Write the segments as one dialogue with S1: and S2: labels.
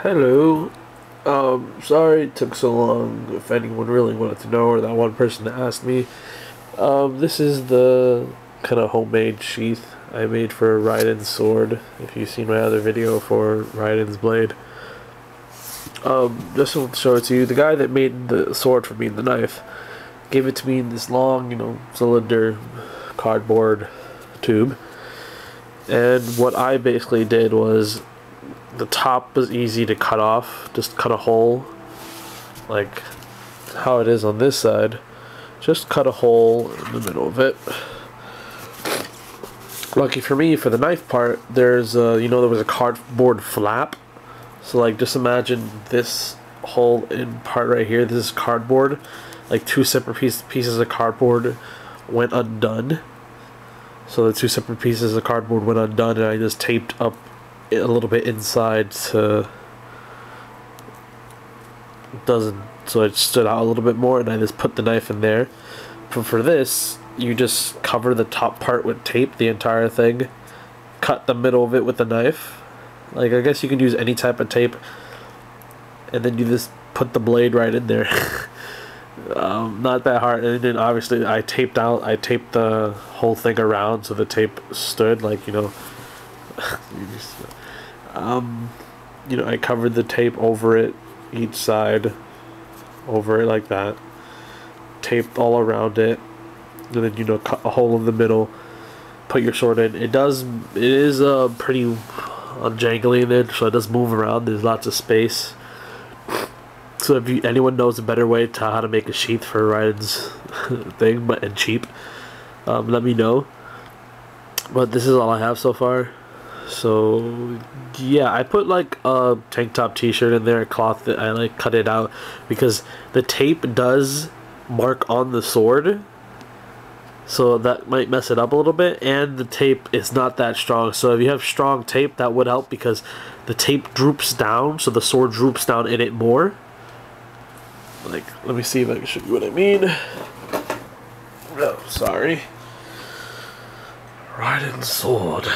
S1: Hello. Sorry it took so long, if anyone really wanted to know, or that one person that asked me. This is the kind of homemade sheath I made for Raiden's sword, if you've seen my other video for Raiden's blade. Just to show it to you, the guy that made the sword for me, the knife, gave it to me in this long, cylinder cardboard tube. And what I basically did was, the top was easy to cut off. Just cut a hole, like how it is on this side. Just cut a hole in the middle of it. Lucky for me, for the knife part, there's there was a cardboard flap. So like, just imagine this hole in part right here. This is cardboard. Like two separate pieces of cardboard went undone. So the two separate pieces of cardboard went undone, and I just taped up a little bit inside so it stood out a little bit more, and I just put the knife in there. For this, you just cover the top part with tape, the entire thing, cut the middle of it with a knife. Like, I guess you can use any type of tape, and then you just put the blade right in there. Not that hard. And then obviously I taped the whole thing around so the tape stood, like, I covered the tape over it, each side, over it like that, taped all around it, and then cut a hole in the middle, put your sword in. It is pretty jangly in it, so it does move around. There's lots of space. So if anyone knows a better way to how to make a sheath for Raiden's thing, and cheap, let me know. But this is all I have so far. So yeah, I put like a tank top t-shirt in there, a cloth that I like cut it out because the tape does mark on the sword, so that might mess it up a little bit, and the tape is not that strong. So if you have strong tape, that would help because the tape droops down, so the sword droops down in it more. Like, let me see if I can show you what I mean. No, sorry. Raiden's sword.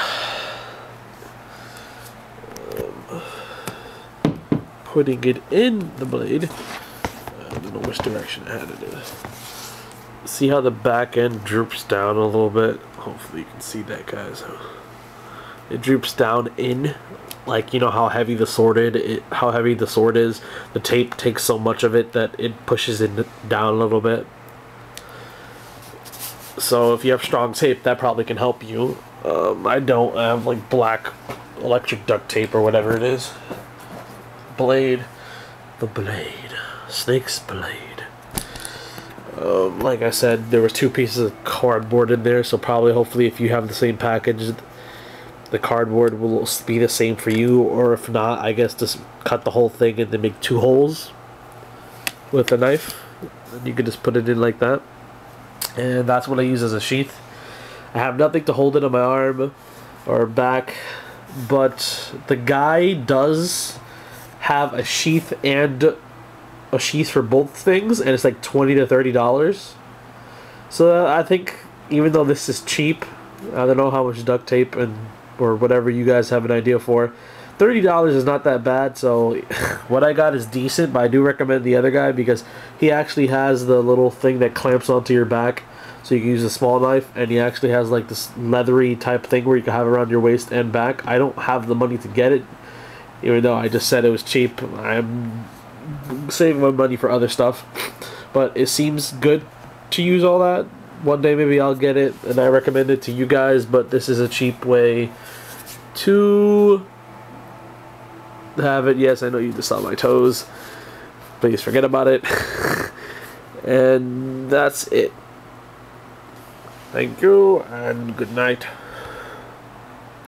S1: Putting it in the blade. I don't know which direction I had it in. See how the back end droops down a little bit? Hopefully you can see that, guys. It droops down in, like, how heavy the sword is. The tape takes so much of it that it pushes it down a little bit. So if you have strong tape, that probably can help you. I don't have like black electric duct tape or whatever it is. Blade, the blade, snake's blade. Like I said, there were two pieces of cardboard in there, so hopefully if you have the same package, the cardboard will be the same for you, or if not, I guess just cut the whole thing and then make two holes with a knife, and you can just put it in like that. And that's what I use as a sheath. I have nothing to hold it on my arm or back, but the guy does have a sheath and a sheath for both things, and it's like $20 to $30. So I think, even though this is cheap, I don't know how much duct tape or whatever you guys have an idea for, $30 is not that bad. So what I got is decent, but I do recommend the other guy because he actually has the little thing that clamps onto your back, so you can use a small knife, and he actually has like this leathery type thing where you can have it around your waist and back. I don't have the money to get it, even though I just said it was cheap. I'm saving my money for other stuff, but it seems good to use all that. One day maybe I'll get it, and I recommend it to you guys, but this is a cheap way to have it. Yes, I know you just saw my toes. Please forget about it. And that's it. Thank you, and good night.